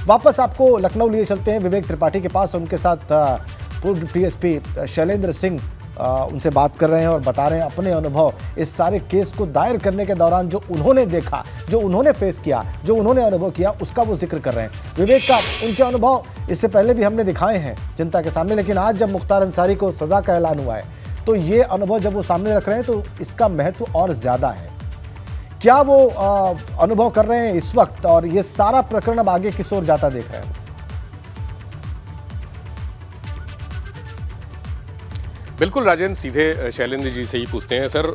वापस आपको लखनऊ लिए चलते हैं विवेक त्रिपाठी के पास। उनके साथ पूर्व डीएसपी शैलेंद्र सिंह उनसे बात कर रहे हैं और बता रहे हैं अपने अनुभव इस सारे केस को दायर करने के दौरान, जो उन्होंने देखा, जो उन्होंने फेस किया, जो उन्होंने अनुभव किया, उसका वो जिक्र कर रहे हैं। विवेक का उनके अनुभव इससे पहले भी हमने दिखाए हैं जनता के सामने, लेकिन आज जब मुख्तार अंसारी को सजा का ऐलान हुआ है तो ये अनुभव जब वो सामने रख रहे हैं तो इसका महत्व और ज्यादा है। क्या वो अनुभव कर रहे हैं इस वक्त, और ये सारा प्रकरण अब आगे किस ओर जाता देख रहे हैं? बिल्कुल राजेंद्र, सीधे शैलेंद्र जी से ही पूछते हैं। सर,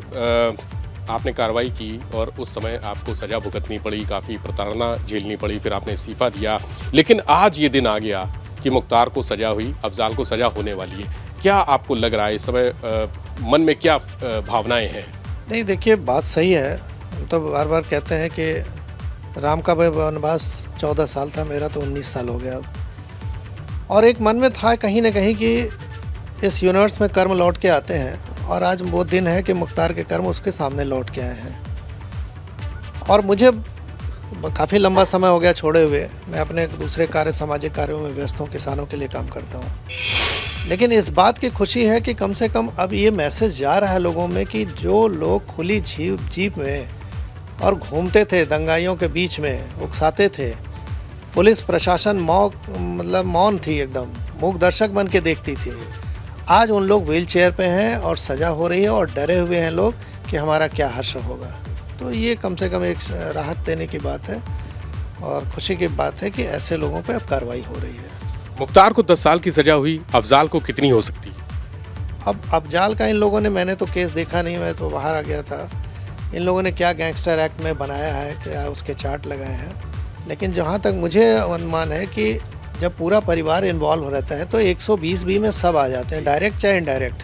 आपने कार्रवाई की और उस समय आपको सजा भुगतनी पड़ी, काफ़ी प्रताड़ना झेलनी पड़ी, फिर आपने इस्तीफा दिया, लेकिन आज ये दिन आ गया कि मुख्तार को सजा हुई, अफजाल को सजा होने वाली है। क्या आपको लग रहा है इस समय, मन में क्या भावनाएं हैं? नहीं, देखिए, बात सही है। तो बार बार कहते हैं कि राम का वनवास 14 साल था, मेरा तो 19 साल हो गया अब। और एक मन में था कहीं ना कहीं कि इस यूनिवर्स में कर्म लौट के आते हैं, और आज वो दिन है कि मुख्तार के कर्म उसके सामने लौट के आए हैं। और मुझे काफ़ी लंबा समय हो गया छोड़े हुए, मैं अपने दूसरे सामाजिक कार्यों में व्यस्त हूँ, किसानों के लिए काम करता हूँ। लेकिन इस बात की खुशी है कि कम से कम अब ये मैसेज जा रहा है लोगों में कि जो लोग खुली जीप में और घूमते थे, दंगाइयों के बीच में उकसाते थे, पुलिस प्रशासन मौन थी, एकदम मूक दर्शक बन के देखती थी। आज उन लोग व्हील चेयर पे हैं और सजा हो रही है, और डरे हुए हैं लोग कि हमारा क्या हश्र होगा। तो ये कम से कम एक राहत देने की बात है और खुशी की बात है कि ऐसे लोगों पे अब कार्रवाई हो रही है। मुख्तार को 10 साल की सजा हुई, अफजाल को कितनी हो सकती? अब अफजाल का इन लोगों ने, मैंने तो केस देखा नहीं, मैं तो बाहर आ गया था। इन लोगों ने क्या गैंगस्टर एक्ट में बनाया है, क्या उसके चार्ट लगाए हैं, लेकिन जहाँ तक मुझे अनुमान है कि जब पूरा परिवार इन्वॉल्व रहता है तो 120B में सब आ जाते हैं, डायरेक्ट चाहे इनडायरेक्ट।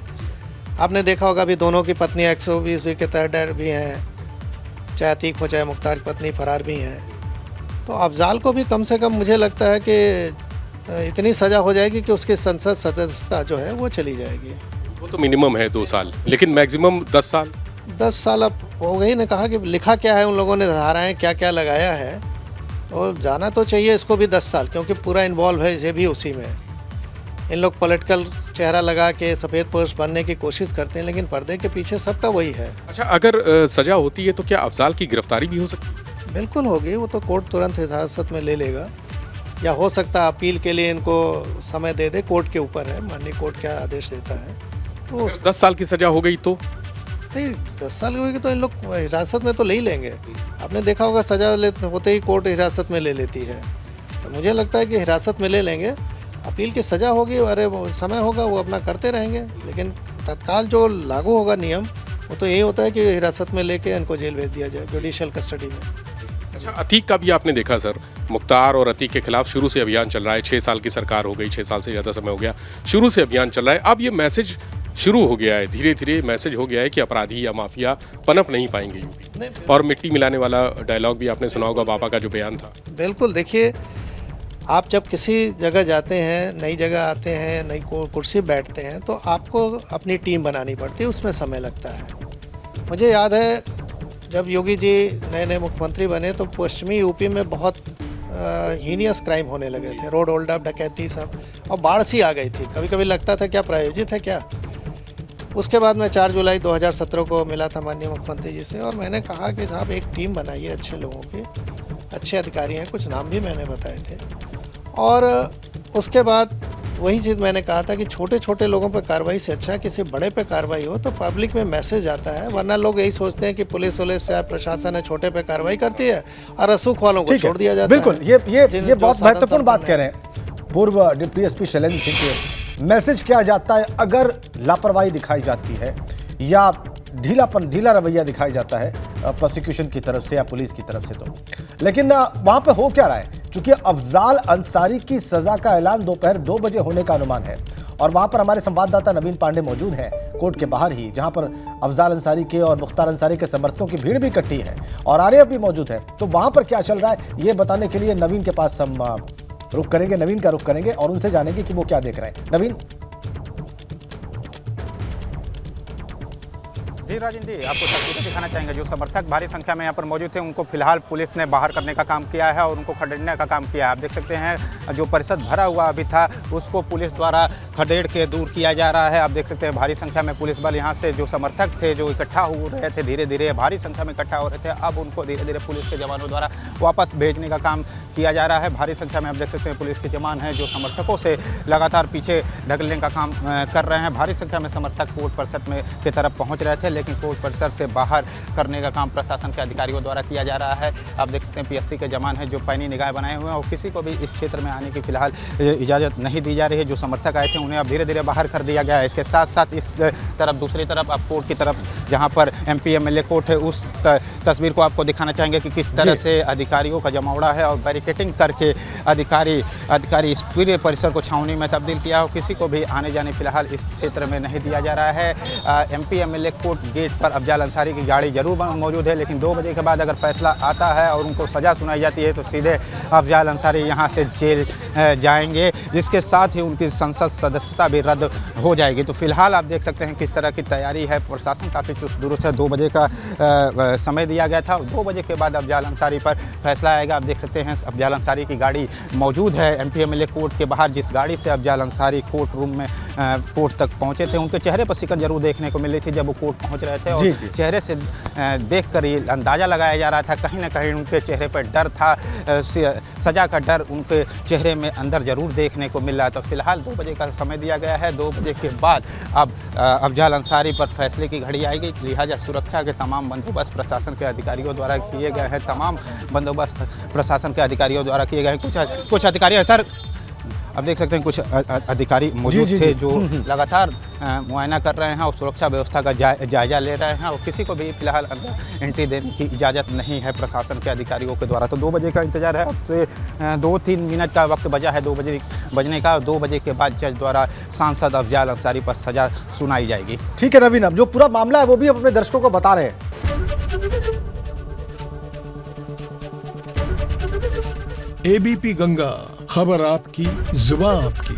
आपने देखा होगा अभी दोनों की पत्नी 120B के तहत डर भी हैं, चाहे अतीक हो चाहे मुख्तार की पत्नी फरार भी हैं। तो अफजाल को भी कम से कम मुझे लगता है कि इतनी सज़ा हो जाएगी कि उसकी संसद सदस्यता जो है वो चली जाएगी। वो तो मिनिमम है 2 साल, लेकिन मैक्सिमम 10 साल। 10 साल अब हो गई ने कहा कि लिखा क्या है, उन लोगों ने धाराएँ क्या क्या लगाया है, तो जाना तो चाहिए इसको भी 10 साल, क्योंकि पूरा इन्वॉल्व है इसे भी उसी में। इन लोग पॉलिटिकल चेहरा लगा के सफ़ेद पुरुष बनने की कोशिश करते हैं, लेकिन पर्दे के पीछे सबका वही है। अच्छा, अगर सजा होती है तो क्या अफजाल की गिरफ्तारी भी हो सकती है? बिल्कुल होगी, वो तो कोर्ट तुरंत हिरासत में ले लेगा, या हो सकता है अपील के लिए इनको समय दे दे, कोर्ट के ऊपर है, माननीय कोर्ट क्या आदेश देता है। तो 10 साल की सजा हो गई तो नहीं, 10 साल होगी तो इन लोग हिरासत में तो ले ही लेंगे। आपने देखा होगा सजा होते ही कोर्ट हिरासत में ले लेती है, तो मुझे लगता है कि हिरासत में ले लेंगे। अपील की सज़ा होगी, अरे वो समय होगा, वो अपना करते रहेंगे, लेकिन तत्काल जो लागू होगा नियम वो तो यही होता है कि हिरासत में लेके इनको जेल भेज दिया जाए, जुडिशियल कस्टडी में। अच्छा, अतीक का भी आपने देखा सर, मुख्तार और अतीक के खिलाफ शुरू से अभियान चल रहा है। 6 साल की सरकार हो गई, 6 साल से ज़्यादा समय हो गया, शुरू से अभियान चल रहा है। अब ये मैसेज शुरू हो गया है, धीरे धीरे मैसेज हो गया है कि अपराधी या माफिया पनप नहीं पाएंगे यूपी। और मिट्टी मिलाने वाला डायलॉग भी आपने सुना होगा, बाबा का जो बयान था। बिल्कुल, देखिए, आप जब किसी जगह जाते हैं, नई जगह आते हैं, नई कुर्सी बैठते हैं, तो आपको अपनी टीम बनानी पड़ती है, उसमें समय लगता है। मुझे याद है जब योगी जी नए नए मुख्यमंत्री बने तो पश्चिमी यूपी में बहुत हीनियस क्राइम होने लगे थे, रोड होल्ड अप, डकैती सब, और बाढ़ सी आ गई थी। कभी कभी लगता था क्या प्रायोजित है क्या। उसके बाद मैं 4 जुलाई 2017 को मिला था माननीय मुख्यमंत्री जी से, और मैंने कहा कि साहब एक टीम बनाइए अच्छे लोगों की, अच्छे अधिकारी हैं, कुछ नाम भी मैंने बताए थे। और उसके बाद वही चीज़ मैंने कहा था कि छोटे छोटे लोगों पर कार्रवाई से अच्छा किसी बड़े पे कार्रवाई हो तो पब्लिक में मैसेज आता है, वरना लोग यही सोचते हैं कि पुलिस या प्रशासन है छोटे पे कार्रवाई करती है और रसूख वालों को छोड़ दिया जाता है। बिल्कुल, ये बहुत महत्वपूर्ण बात कह रहे हैं पूर्व डीएसपी शैलेंद्र सिंह के। मैसेज क्या जाता है अगर लापरवाही दिखाई जाती है या ढीला रवैया दिखाया जाता है प्रोसिक्यूशन की तरफ से या पुलिस की तरफ से, तो लेकिन वहां पे हो क्या रहा है, क्योंकि अफजाल अंसारी की सजा का ऐलान दोपहर 2 बजे होने का अनुमान है, और वहां पर हमारे संवाददाता नवीन पांडे मौजूद हैं कोर्ट के बाहर ही, जहां पर अफजाल अंसारी के और मुख्तार अंसारी के समर्थकों की भीड़ भी इकट्ठी है और आर्य भी मौजूद है। तो वहां पर क्या चल रहा है ये बताने के लिए नवीन के पास हम रुख करेंगे, नवीन का रुख करेंगे और उनसे जानेंगे कि वो क्या देख रहे हैं। नवीन। जी राजन जी, आपको तस्वीरें दिखाना चाहेंगे। जो समर्थक भारी संख्या में यहाँ पर मौजूद थे उनको फिलहाल पुलिस ने बाहर करने का काम किया है और उनको खदेड़ने का काम किया है। आप देख सकते हैं जो परिषद भरा हुआ अभी था उसको पुलिस द्वारा खदेड़ के दूर किया जा रहा है। आप देख सकते हैं भारी संख्या में पुलिस बल यहाँ से जो समर्थक थे जो इकट्ठा हो रहे थे, धीरे धीरे भारी संख्या में इकट्ठा हो रहे थे, अब उनको धीरे धीरे पुलिस के जवानों द्वारा वापस भेजने का काम किया जा रहा है। भारी संख्या में आप देख सकते हैं पुलिस के जवान हैं जो समर्थकों से लगातार पीछे ढकलने का काम कर रहे हैं। भारी संख्या में समर्थक कोर्ट परिसर में की तरफ पहुँच रहे थे, लेकिन कोर्ट परिसर से बाहर करने का काम प्रशासन के अधिकारियों द्वारा किया जा रहा है। आप देख सकते हैं पीएससी के जवान हैं जो पैनी निगाह बनाए हुए हैं और किसी को भी इस क्षेत्र में आने की फिलहाल इजाज़त नहीं दी जा रही है। जो समर्थक आए थे उन्हें अब धीरे धीरे बाहर कर दिया गया है। इसके साथ साथ इस तरफ दूसरी तरफ आप कोर्ट की तरफ जहां पर एमपी एमएलए कोर्ट है उस तस्वीर को आपको दिखाना चाहेंगे कि किस तरह से अधिकारियों का जमावड़ा है और बैरिकेटिंग करके अधिकारी इस पूरे परिसर को छावनी में तब्दील किया हो। किसी को भी आने जाने फिलहाल इस क्षेत्र में नहीं दिया जा रहा है। एमपी एमएलए कोर्ट गेट पर अफजाल अंसारी की गाड़ी जरूर मौजूद है, लेकिन 2 बजे के बाद अगर फैसला आता है और उनको सज़ा सुनाई जाती है तो सीधे अफजाल अंसारी यहाँ से जेल जाएंगे, जिसके साथ ही उनकी संसद सदस्यता भी रद्द हो जाएगी। तो फिलहाल आप देख सकते हैं किस तरह की तैयारी है। प्रशासन काफ़ी चुस्त दुरुस्त है। 2 बजे का समय दिया गया था। 2 बजे के बाद अफजाल अंसारी पर फैसला आएगा। आप देख सकते हैं अफजाल अंसारी की गाड़ी मौजूद है एमपी एमएलए कोर्ट के बाहर। जिस गाड़ी से अफजाल अंसारी कोर्ट रूम में कोर्ट तक पहुँचे थे उनके चेहरे पर सिकन जरूर देखने को मिल रही थी जब वो कोर्ट पहुँच रहे थे और चेहरे से देखकर ये अंदाज़ा लगाया जा रहा था कहीं ना कहीं उनके चेहरे पर डर था, सज़ा का डर उनके चेहरे में अंदर ज़रूर देखने को मिल रहा था। तो फिलहाल 2 बजे का समय दिया गया है। 2 बजे के बाद अब अफजाल अंसारी पर फैसले की घड़ी आएगी, लिहाजा सुरक्षा के तमाम बंदोबस्त प्रशासन के अधिकारियों द्वारा किए गए हैं। तमाम बंदोबस्त प्रशासन के अधिकारियों द्वारा किए गए हैं। कुछ अधिकारी हैं सर, अब देख सकते हैं कुछ अधिकारी मौजूद थे जो लगातार मुआयना कर रहे हैं और सुरक्षा व्यवस्था का जायजा ले रहे हैं और किसी को भी फिलहाल अंदर एंट्री देने की इजाज़त नहीं है प्रशासन के अधिकारियों के द्वारा। तो 2 बजे का इंतजार है। अब से 2-3 मिनट का वक्त बचा है 2 बजे बजने का। 2 बजे के बाद जज द्वारा सांसद अफजाल अंसारी पर सज़ा सुनाई जाएगी। ठीक है नवीन, अब जो पूरा मामला है वो भी अपने दर्शकों को बता रहे हैं। एबीपी गंगा, खबर आपकी, जुबान आपकी।